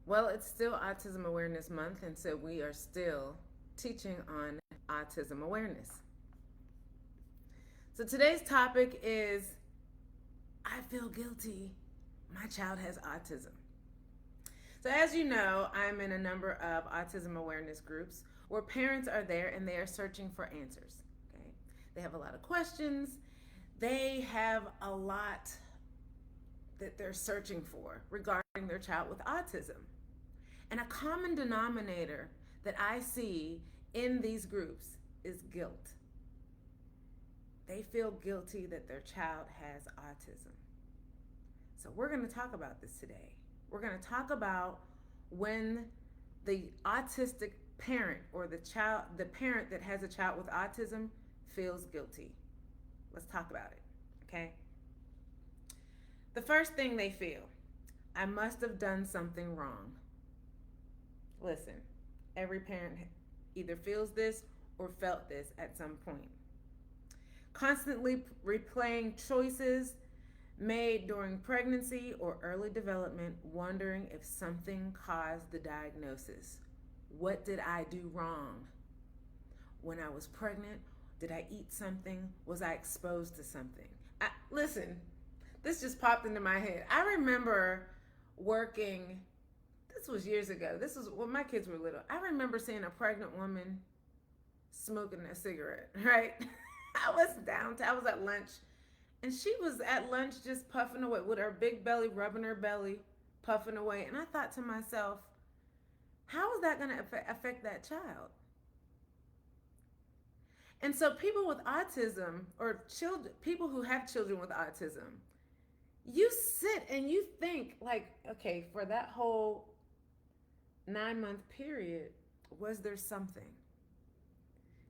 Well, it's still Autism Awareness Month, and so we are still teaching on autism awareness. So today's topic is I feel guilty. My child has autism. So, as you know, I'm in a number of autism awareness groups where parents are there and they are searching for answers. Okay, they have a lot of questions, they have a lot that they're searching for regarding their child with autism. And a common denominator that I see in these groups is guilt. They feel guilty that their child has autism. So we're going to talk about this today. We're going to talk about when the autistic parent or the parent that has a child with autism feels guilty. Let's talk about it, okay? The first thing they feel, I must have done something wrong. Listen, every parent either feels this or felt this at some point. Constantly replaying choices made during pregnancy or early development, wondering if something caused the diagnosis. What did I do wrong? When I was pregnant, did I eat something? Was I exposed to something? Listen, this just popped into my head. I remember working, this was years ago. This was when my kids were little. I remember seeing a pregnant woman smoking a cigarette, right? I was at lunch, and she was at lunch just puffing away with her big belly, rubbing her belly, puffing away. And I thought to myself, how is that going to affect that child? And so people with autism or people who have children with autism, you sit and you think like, okay, for that whole 9-month period, was there something?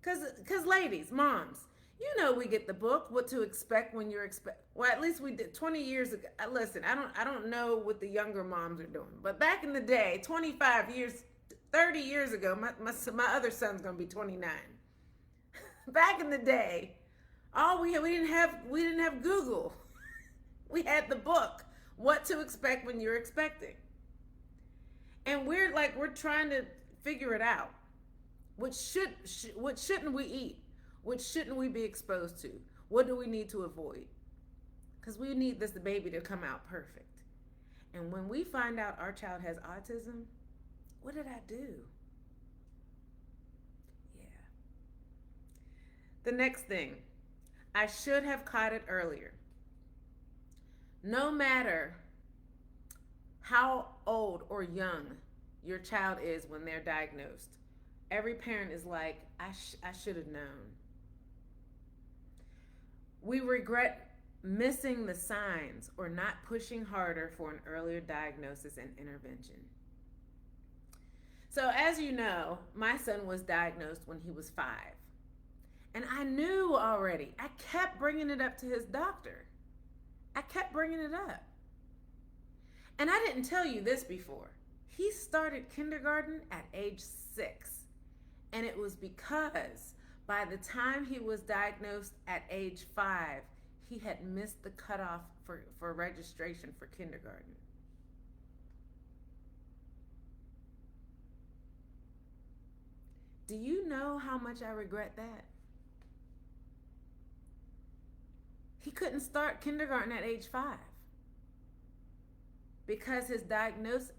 Because ladies, moms, you know we get the book, What to Expect When You're Well, at least we did 20 years ago. Listen, I don't know what the younger moms are doing, but back in the day, 25 years, 30 years ago, my other son's gonna be 29. Back in the day, we didn't have Google. We had the book, What to Expect When You're Expecting. And we're trying to figure it out. What shouldn't we eat? What shouldn't we be exposed to? What do we need to avoid? Because we need the baby to come out perfect. And when we find out our child has autism, what did I do? Yeah. The next thing, I should have caught it earlier. No matter how old or young your child is when they're diagnosed, every parent is like, I should have known. We regret missing the signs or not pushing harder for an earlier diagnosis and intervention. So, as you know, my son was diagnosed when he was 5. And I knew already. I kept bringing it up to his doctor. I kept bringing it up. And I didn't tell you this before. He started kindergarten at age 6. And it was because by the time he was diagnosed at age 5, he had missed the cutoff for registration for kindergarten. Do you know how much I regret that? He couldn't start kindergarten at age 5 because his diagnosis.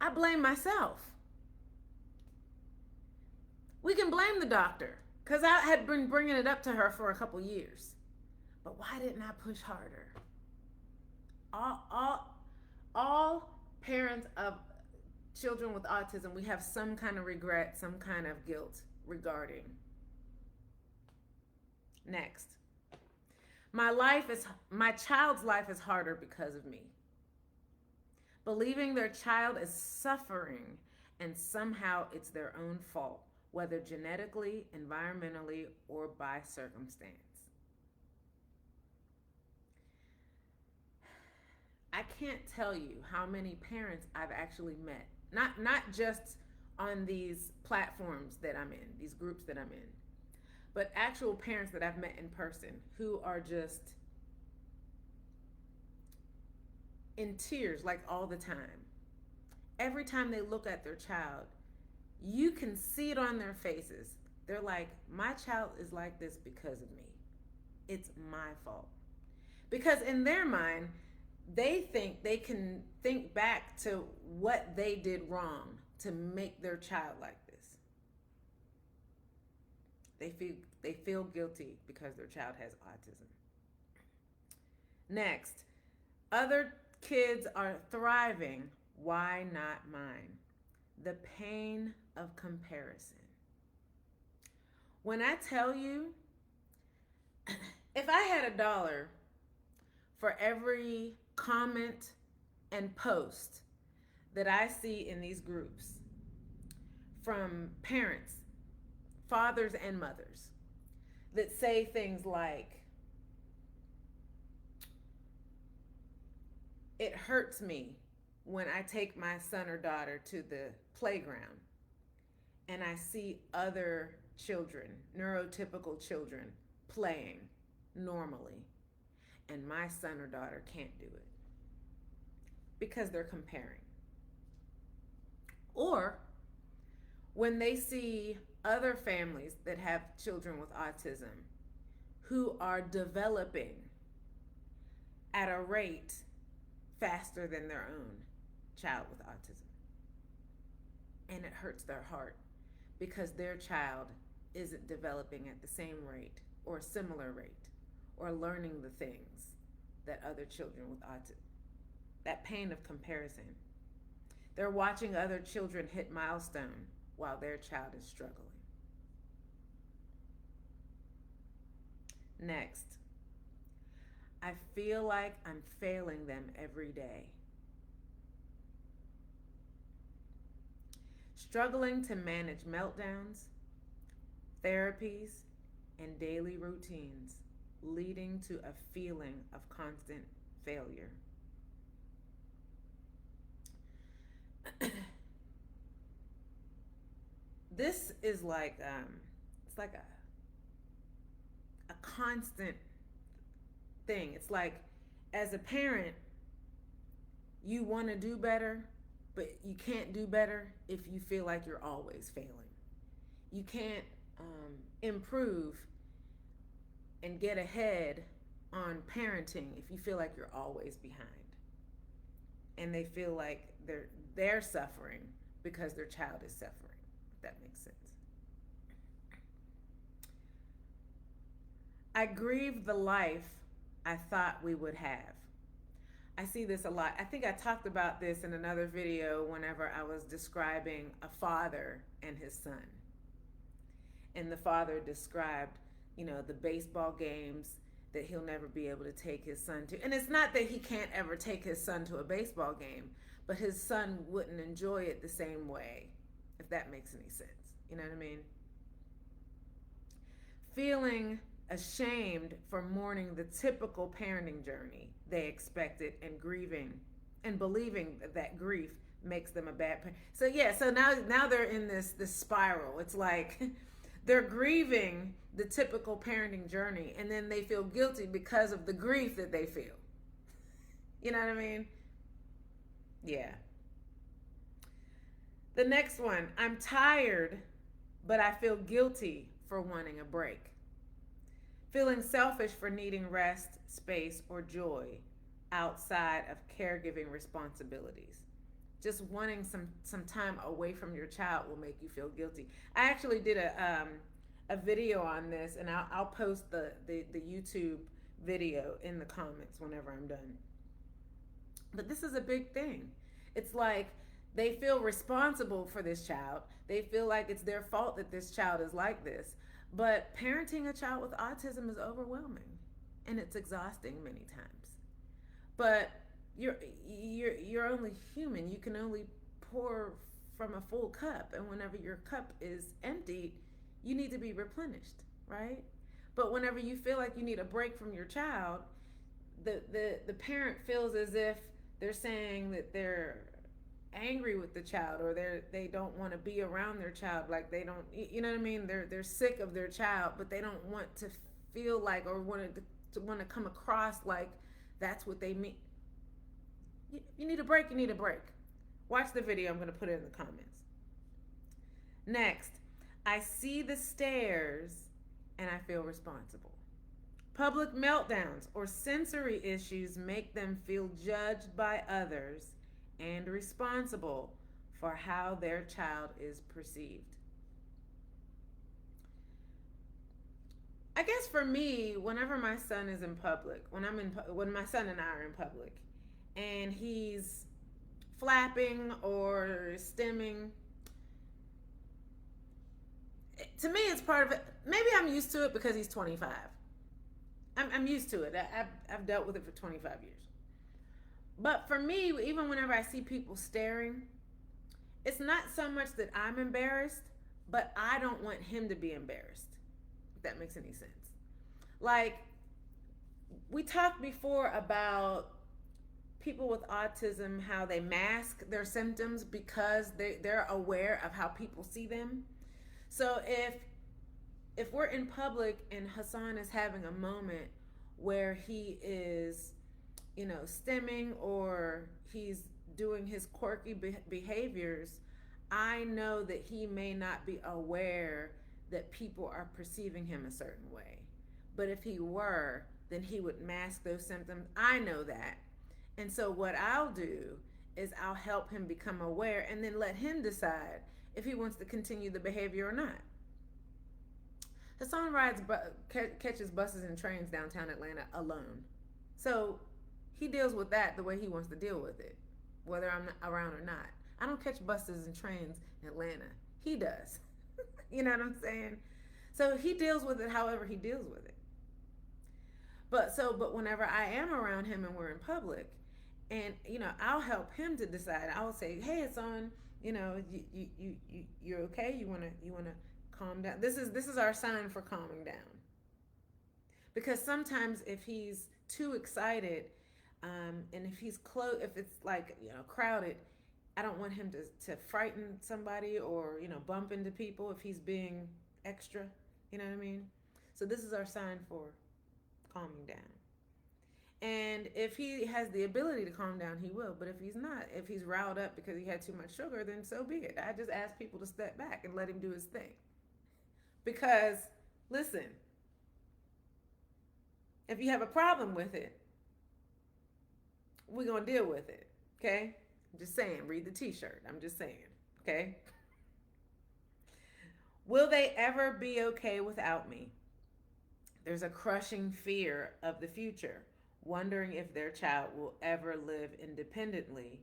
I blame myself. We can blame the doctor because I had been bringing it up to her for a couple years. But why didn't I push harder? All parents of children with autism, we have some kind of regret, some kind of guilt regarding. Next. My child's life is harder because of me. Believing their child is suffering and somehow it's their own fault, whether genetically, environmentally, or by circumstance. I can't tell you how many parents I've actually met, not just on these platforms that I'm in, these groups that I'm in, but actual parents that I've met in person who are just in tears like all the time. Every time they look at their child, you can see it on their faces. They're like, my child is like this because of me. It's my fault. Because in their mind, they think they can think back to what they did wrong to make their child like this. They feel guilty because their child has autism. Next, other kids are thriving. Why not mine? The pain of comparison. When I tell you, if I had $1 for every comment and post that I see in these groups from parents, fathers and mothers, that say things like, it hurts me when I take my son or daughter to the playground and I see other children, neurotypical children, playing normally, and my son or daughter can't do it because they're comparing. Or when they see other families that have children with autism who are developing at a rate faster than their own child with autism. And it hurts their heart because their child isn't developing at the same rate or a similar rate or learning the things that other children with autism. That pain of comparison. They're watching other children hit milestone while their child is struggling. Next, I feel like I'm failing them every day. Struggling to manage meltdowns, therapies, and daily routines, leading to a feeling of constant failure. This is like, it's like a constant thing. It's like, as a parent, you want to do better, but you can't do better if you feel like you're always failing. You can't improve and get ahead on parenting if you feel like you're always behind. And they feel like they're suffering because their child is suffering, if that makes sense. I grieve the life I thought we would have. I see this a lot. I think I talked about this in another video whenever I was describing a father and his son. And the father described, the baseball games that he'll never be able to take his son to. And it's not that he can't ever take his son to a baseball game, but his son wouldn't enjoy it the same way, if that makes any sense. You know what I mean? Feeling ashamed for mourning the typical parenting journey they expected and grieving and believing that grief makes them a bad parent. So now they're in this spiral. It's like they're grieving the typical parenting journey and then they feel guilty because of the grief that they feel. You know what I mean? Yeah. The next one, I'm tired, but I feel guilty for wanting a break. Feeling selfish for needing rest, space, or joy outside of caregiving responsibilities. Just wanting some time away from your child will make you feel guilty. I actually did a video on this, and I'll post the YouTube video in the comments whenever I'm done. But this is a big thing. It's like they feel responsible for this child. They feel like it's their fault that this child is like this. But parenting a child with autism is overwhelming, and it's exhausting many times. But you're only human. You can only pour from a full cup, and whenever your cup is emptied, you need to be replenished, right? But whenever you feel like you need a break from your child, the parent feels as if they're saying that they're angry with the child, or they don't want to be around their child, like they don't, you know what I mean? They're sick of their child, but they don't want to feel like, or want to come across like that's what they mean. You need a break, you need a break. Watch the video. I'm going to put it in the comments. Next, I see the stares and I feel responsible. Public meltdowns or sensory issues make them feel judged by others and responsible for how their child is perceived. I guess for me, whenever my son is in public, when my son and I are in public, and he's flapping or stimming, to me it's part of it. Maybe I'm used to it because he's 25. I'm used to it. I've dealt with it for 25 years. But for me, even whenever I see people staring, it's not so much that I'm embarrassed, but I don't want him to be embarrassed, if that makes any sense. Like, we talked before about people with autism, how they mask their symptoms because they're aware of how people see them. So if we're in public and Hassan is having a moment where he is, stimming or he's doing his quirky behaviors, I know that he may not be aware that people are perceiving him a certain way. But if he were, then he would mask those symptoms. I know that. And so what I'll do is I'll help him become aware and then let him decide if he wants to continue the behavior or not. Hassan catches buses and trains downtown Atlanta alone. So he deals with that the way he wants to deal with it, whether I'm around or not. I don't catch buses and trains in Atlanta. He does. You know what I'm saying? So he deals with it however he deals with it. But whenever I am around him and we're in public, and I'll help him to decide. I'll say, "Hey, Hassan, you're okay. You wanna calm down. This is our sign for calming down." Because sometimes if he's too excited, and if he's if it's like crowded, I don't want him to frighten somebody or bump into people if he's being extra. You know what I mean? So this is our sign for calming down. And if he has the ability to calm down, he will. But if he's not, if he's riled up because he had too much sugar, then so be it. I just ask people to step back and let him do his thing. Because, listen, if you have a problem with it, we're going to deal with it, okay? I'm just saying, read the t-shirt. I'm just saying, okay? Will they ever be okay without me? There's a crushing fear of the future, wondering if their child will ever live independently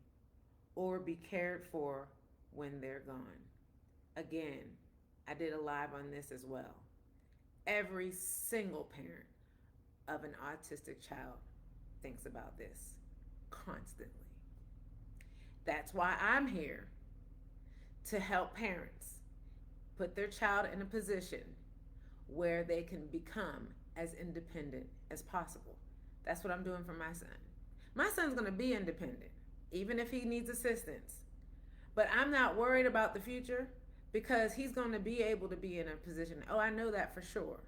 or be cared for when they're gone. Again, I did a live on this as well. Every single parent of an autistic child thinks about this constantly. That's why I'm here, to help parents put their child in a position where they can become as independent as possible. That's what I'm doing for my son. My son's going to be independent, even if he needs assistance. But I'm not worried about the future because he's going to be able to be in a position. Oh, I know that for sure.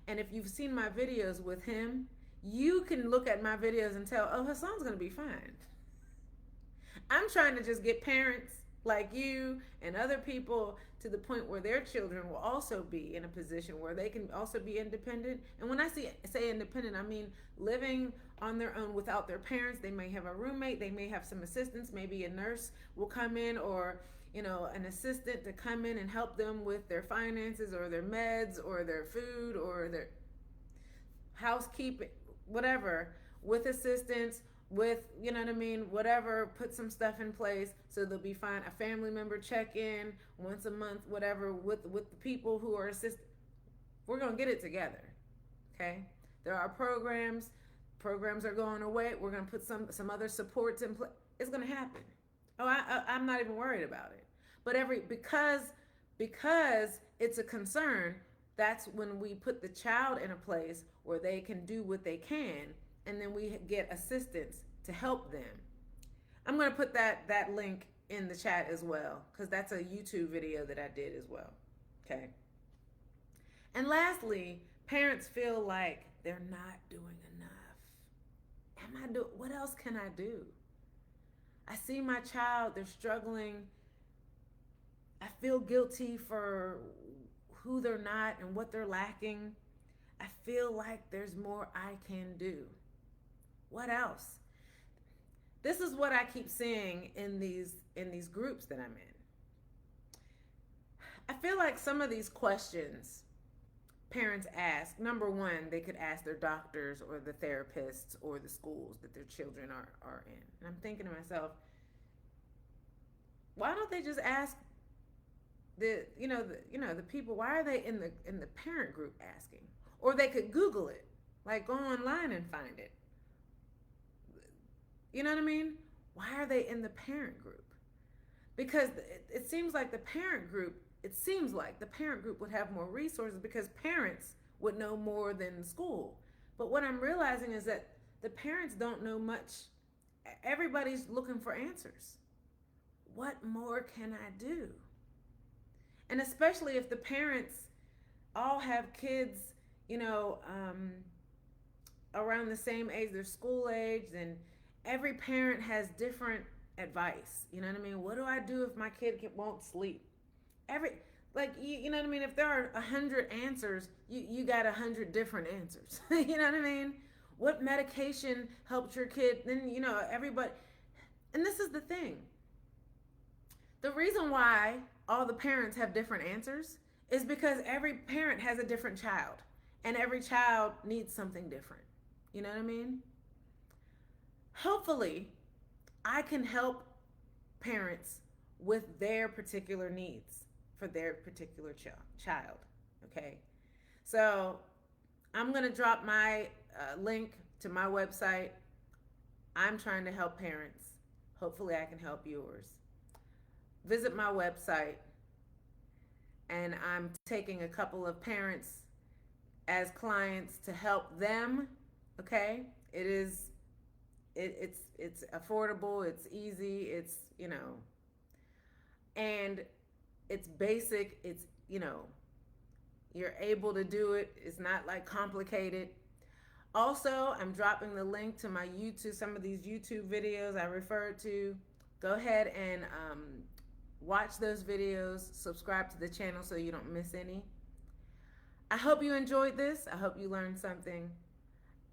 And if you've seen my videos with him, you can look at my videos and tell, oh, Hassan's going to be fine. I'm trying to just get parents like you and other people to the point where their children will also be in a position where they can also be independent. And when I say independent, I mean living on their own without their parents. They may have a roommate, they may have some assistance, maybe a nurse will come in, or an assistant to come in and help them with their finances or their meds or their food or their housekeeping, whatever, with assistance, with, whatever, put some stuff in place so they'll be fine. A family member check in once a month, whatever, with the people who are assisting. We're going to get it together, okay? There are programs are going away. We're going to put some other supports in place. It's going to happen. Oh, I'm not even worried about it. But because it's a concern, that's when we put the child in a place where they can do what they can, and then we get assistance to help them. I'm going to put that link in the chat as well, because that's a YouTube video that I did as well. Okay. And lastly, parents feel like they're not doing enough. What else can I do? I see my child, they're struggling. I feel guilty for who they're not and what they're lacking. I feel like there's more I can do. What else? This is what I keep seeing in these groups that I'm in. I feel like some of these questions parents ask, number one, they could ask their doctors or the therapists or the schools that their children are in. And I'm thinking to myself, why don't they just ask the people, why are they in the parent group asking? Or they could Google it, like go online and find it. You know what I mean? Why are they in the parent group? Because it seems like the parent group would have more resources because parents would know more than school. But what I'm realizing is that the parents don't know much. Everybody's looking for answers. What more can I do? And especially if the parents all have kids, around the same age, they're school age, and every parent has different advice. You know what I mean? What do I do if my kid won't sleep? You know what I mean? If there are 100 answers, you got 100 different answers. You know what I mean? What medication helped your kid? Then, everybody. And this is the thing. The reason why all the parents have different answers is because every parent has a different child. And every child needs something different. You know what I mean? Hopefully, I can help parents with their particular needs for their particular child. Okay? So I'm going to drop my link to my website. I'm trying to help parents. Hopefully, I can help yours. Visit my website, and I'm taking a couple of parents as clients to help them. Okay? It's affordable, it's easy, it's and it's basic, it's you're able to do it. It's not like complicated. Also, I'm dropping the link to my YouTube, some of these YouTube videos I referred to. Go ahead and watch those videos, subscribe to the channel so you don't miss any. I hope you enjoyed this. I hope you learned something.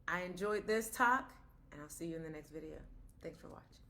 I enjoyed this talk, and I'll see you in the next video. Thanks for watching.